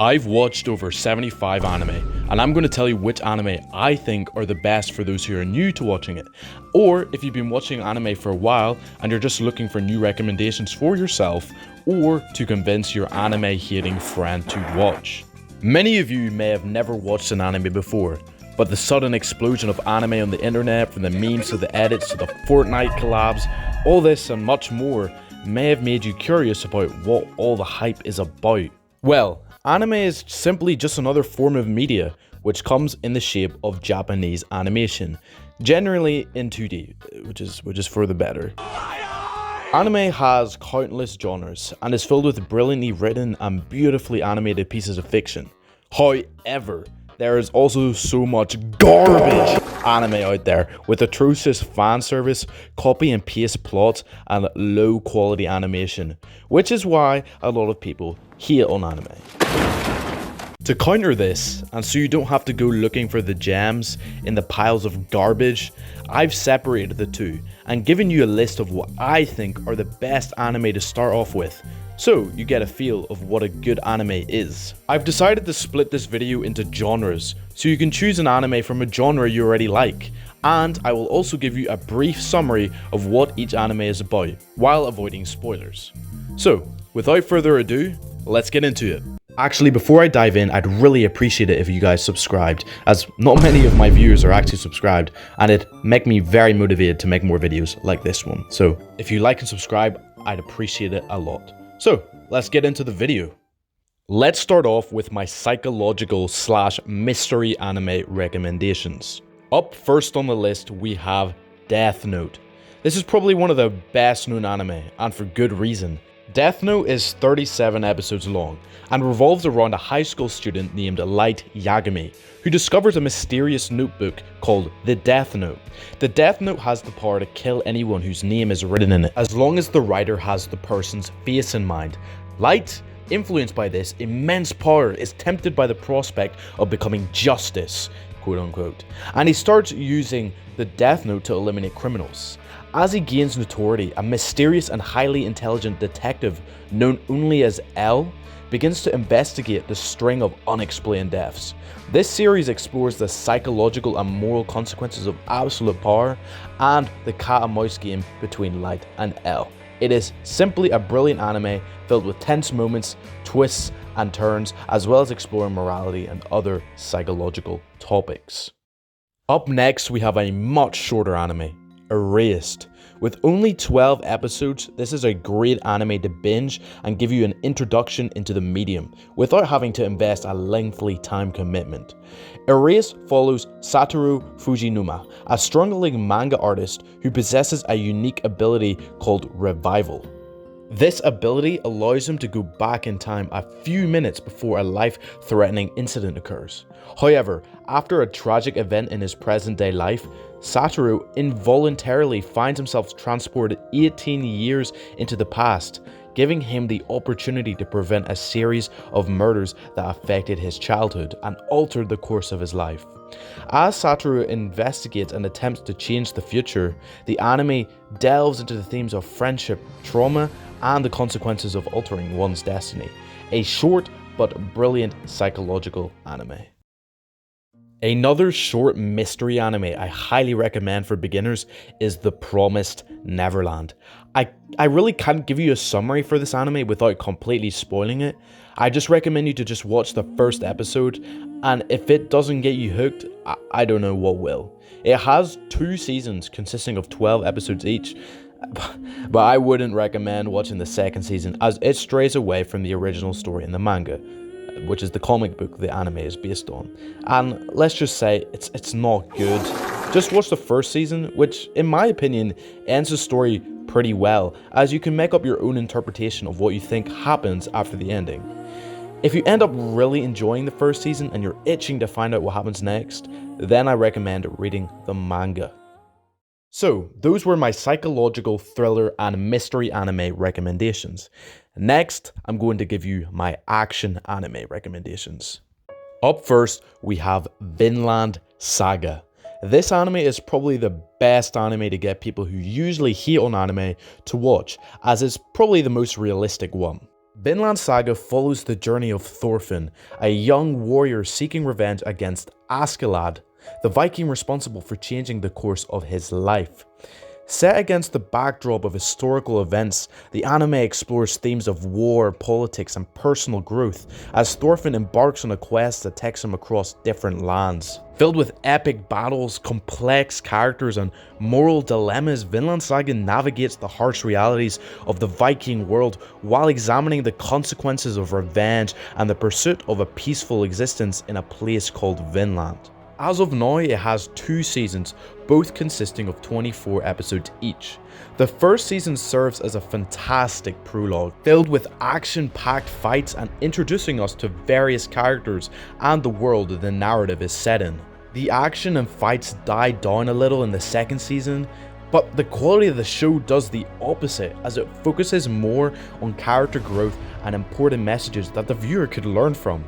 I've watched over 75 anime, and I'm going to tell you which anime I think are the best for those who are new to watching it. Or if you've been watching anime for a while and you're just looking for new recommendations for yourself, or to convince your anime hating friend to watch. Many of you may have never watched an anime before, but the sudden explosion of anime on the internet, from the memes to the edits to the Fortnite collabs, all this and much more may have made you curious about what all the hype is about. Well, anime is simply just another form of media, which comes in the shape of Japanese animation, generally in 2D, which is for the better. Anime has countless genres and is filled with brilliantly written and beautifully animated pieces of fiction. However, there is also so much garbage anime out there with atrocious fan service, copy and paste plots, and low quality animation, which is why a lot of people hate on anime. To counter this, and so you don't have to go looking for the gems in the piles of garbage, I've separated the two and given you a list of what I think are the best anime to start off with, so you get a feel of what a good anime is. I've decided to split this video into genres, so you can choose an anime from a genre you already like, and I will also give you a brief summary of what each anime is about, while avoiding spoilers. So, without further ado, let's get into it. Actually, before I dive in, I'd really appreciate it if you guys subscribed, as not many of my viewers are actually subscribed, and it'd make me very motivated to make more videos like this one. So, if you like and subscribe, I'd appreciate it a lot. So, let's get into the video. Let's start off with my psychological / mystery anime recommendations. Up first on the list, we have Death Note. This is probably one of the best known anime, and for good reason. Death Note is 37 episodes long, and revolves around a high school student named Light Yagami, who discovers a mysterious notebook called the Death Note. The Death Note has the power to kill anyone whose name is written in it, as long as the writer has the person's face in mind. Light, influenced by this immense power, is tempted by the prospect of becoming justice, quote unquote, and he starts using the Death Note to eliminate criminals. As he gains notoriety, a mysterious and highly intelligent detective known only as L begins to investigate the string of unexplained deaths. This series explores the psychological and moral consequences of absolute power and the cat and mouse game between Light and L. It is simply a brilliant anime filled with tense moments, twists and turns, as well as exploring morality and other psychological topics. Up next, we have a much shorter anime, Erased. With only 12 episodes, this is a great anime to binge and give you an introduction into the medium without having to invest a lengthy time commitment. Erased follows Satoru Fujinuma, a struggling manga artist who possesses a unique ability called Revival. This ability allows him to go back in time a few minutes before a life-threatening incident occurs. However, after a tragic event in his present-day life, Satoru involuntarily finds himself transported 18 years into the past, giving him the opportunity to prevent a series of murders that affected his childhood and altered the course of his life. As Satoru investigates and attempts to change the future, the anime delves into the themes of friendship, trauma, and the consequences of altering one's destiny. A short but brilliant psychological anime. Another short mystery anime I highly recommend for beginners is The Promised Neverland. I really can't give you a summary for this anime without completely spoiling it. I just recommend you to just watch the first episode, and if it doesn't get you hooked, I don't know what will. It has 2 seasons consisting of 12 episodes each, but I wouldn't recommend watching the second season as it strays away from the original story in the manga, which is the comic book the anime is based on. And let's just say it's not good. Just watch the first season, which in my opinion ends the story pretty well, as you can make up your own interpretation of what you think happens after the ending. If you end up really enjoying the first season and you're itching to find out what happens next, then I recommend reading the manga. So, those were my psychological, thriller, and mystery anime recommendations. Next, I'm going to give you my action anime recommendations. Up first, we have Vinland Saga. This anime is probably the best anime to get people who usually hate on anime to watch, as it's probably the most realistic one. Vinland Saga follows the journey of Thorfinn, a young warrior seeking revenge against Askeladd, the Viking responsible for changing the course of his life. Set against the backdrop of historical events, the anime explores themes of war, politics, and personal growth as Thorfinn embarks on a quest that takes him across different lands. Filled with epic battles, complex characters, and moral dilemmas, Vinland Saga navigates the harsh realities of the Viking world while examining the consequences of revenge and the pursuit of a peaceful existence in a place called Vinland. As of now, it has 2 seasons, both consisting of 24 episodes each. The first season serves as a fantastic prologue, filled with action-packed fights and introducing us to various characters and the world the narrative is set in. The action and fights die down a little in the second season, but the quality of the show does the opposite as it focuses more on character growth and important messages that the viewer could learn from.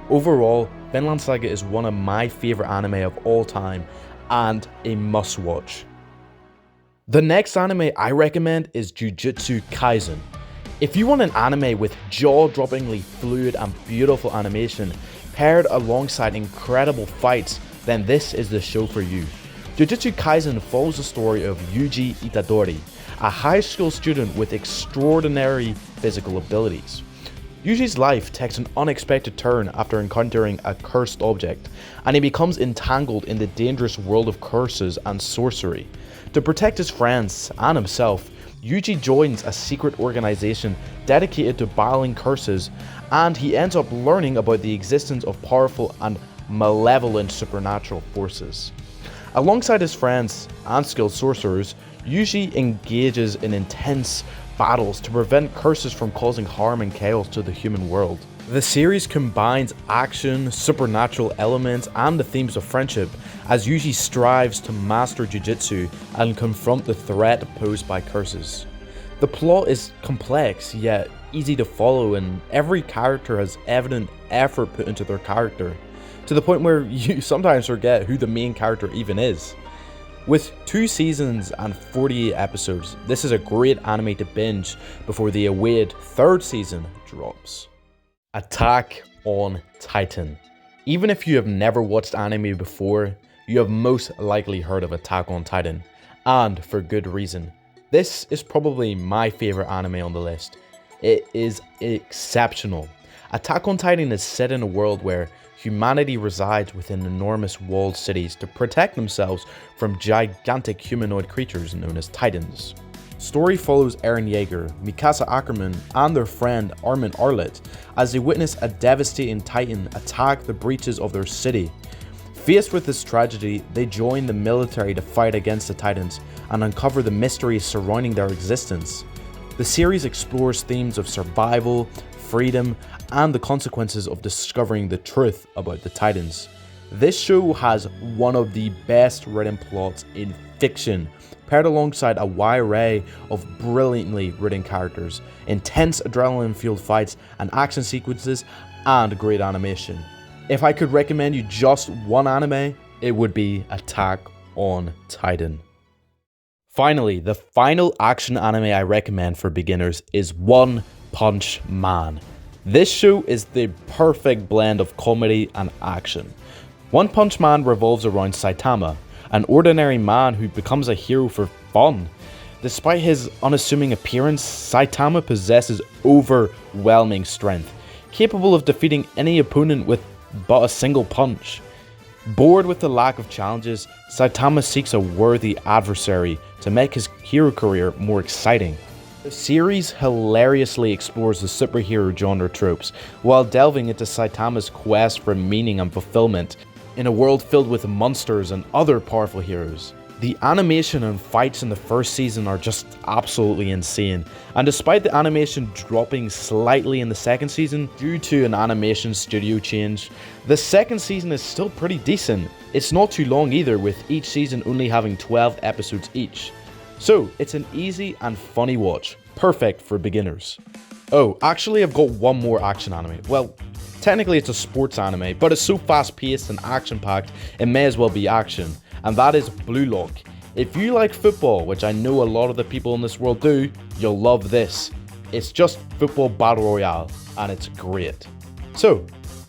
Overall, Vinland Saga is one of my favourite anime of all time and a must watch. The next anime I recommend is Jujutsu Kaisen. If you want an anime with jaw-droppingly fluid and beautiful animation paired alongside incredible fights, then this is the show for you. Jujutsu Kaisen follows the story of Yuji Itadori, a high school student with extraordinary physical abilities. Yuji's life takes an unexpected turn after encountering a cursed object, and he becomes entangled in the dangerous world of curses and sorcery. To protect his friends and himself, Yuji joins a secret organization dedicated to battling curses, and he ends up learning about the existence of powerful and malevolent supernatural forces. Alongside his friends and skilled sorcerers, Yuji engages in intense battles to prevent curses from causing harm and chaos to the human world. The series combines action, supernatural elements, and the themes of friendship as Yuji strives to master Jujutsu and confront the threat posed by curses. The plot is complex yet easy to follow, and every character has evident effort put into their character, to the point where you sometimes forget who the main character even is. With 2 seasons and 48 episodes, this is a great anime to binge before the awaited 3rd season drops. Attack on Titan. Even if you have never watched anime before, you have most likely heard of Attack on Titan, and for good reason. This is probably my favorite anime on the list. It is exceptional. Attack on Titan is set in a world where humanity resides within enormous walled cities to protect themselves from gigantic humanoid creatures known as Titans. Story follows Eren Yeager, Mikasa Ackerman, and their friend Armin Arlet as they witness a devastating Titan attack the breaches of their city. Faced with this tragedy, they join the military to fight against the Titans and uncover the mysteries surrounding their existence. The series explores themes of survival, freedom, and the consequences of discovering the truth about the Titans. This show has one of the best written plots in fiction, paired alongside a wide array of brilliantly written characters, intense adrenaline-fueled fights and action sequences, and great animation. If I could recommend you just one anime, it would be Attack on Titan. Finally, the final action anime I recommend for beginners is One Punch Man. This show is the perfect blend of comedy and action. One Punch Man revolves around Saitama, an ordinary man who becomes a hero for fun. Despite his unassuming appearance, Saitama possesses overwhelming strength, capable of defeating any opponent with but a single punch. Bored with the lack of challenges, Saitama seeks a worthy adversary to make his hero career more exciting. The series hilariously explores the superhero genre tropes while delving into Saitama's quest for meaning and fulfillment in a world filled with monsters and other powerful heroes. The animation and fights in the first season are just absolutely insane, and despite the animation dropping slightly in the second season due to an animation studio change, the second season is still pretty decent. It's not too long either, with each season only having 12 episodes each. So it's an easy and funny watch, perfect for beginners. Oh, actually I've got one more action anime. Well, technically it's a sports anime, but it's so fast paced and action packed it may as well be action, and that is Blue Lock. If you like football, which I know a lot of the people in this world do, you'll love this. It's just football battle royale, and it's great. So,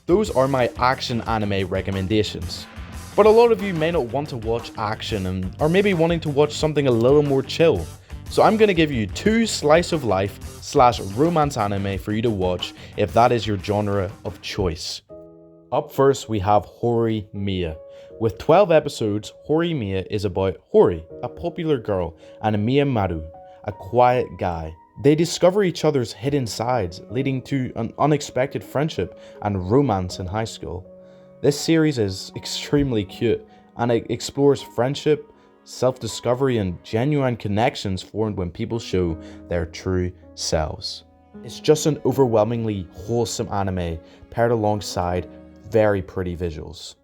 those are my action anime recommendations. But a lot of you may not want to watch action and are maybe wanting to watch something a little more chill. So I'm going to give you 2 slice of life / romance anime for you to watch if that is your genre of choice. Up first we have Horimiya. With 12 episodes, Horimiya is about Hori, a popular girl, and Miyamaru, a quiet guy. They discover each other's hidden sides, leading to an unexpected friendship and romance in high school. This series is extremely cute, and it explores friendship, self-discovery, and genuine connections formed when people show their true selves. It's just an overwhelmingly wholesome anime paired alongside very pretty visuals.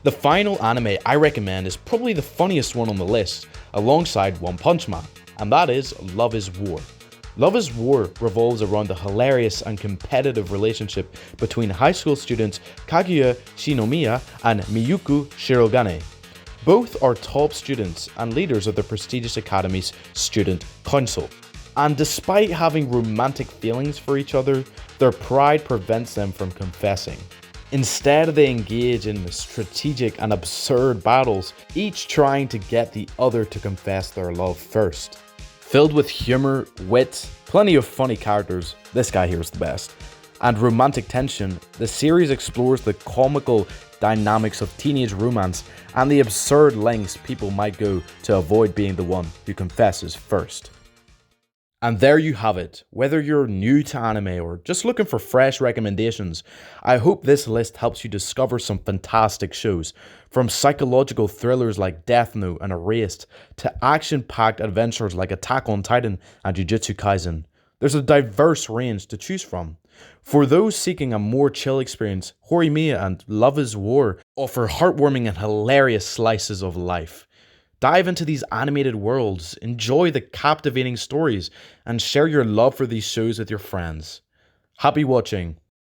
The final anime I recommend is probably the funniest one on the list, alongside One Punch Man, and that is Love is War. Love is War revolves around the hilarious and competitive relationship between high school students Kaguya Shinomiya and Miyuki Shirogane. Both are top students and leaders of the prestigious academy's student council. And despite having romantic feelings for each other, their pride prevents them from confessing. Instead, they engage in strategic and absurd battles, each trying to get the other to confess their love first. Filled with humor, wit, plenty of funny characters, this guy here is the best, and romantic tension, the series explores the comical dynamics of teenage romance and the absurd lengths people might go to avoid being the one who confesses first. And there you have it. Whether you're new to anime or just looking for fresh recommendations, I hope this list helps you discover some fantastic shows, from psychological thrillers like Death Note and Erased, to action-packed adventures like Attack on Titan and Jujutsu Kaisen. There's a diverse range to choose from. For those seeking a more chill experience, Horimiya and Love is War offer heartwarming and hilarious slices of life. Dive into these animated worlds, enjoy the captivating stories, and share your love for these shows with your friends. Happy watching!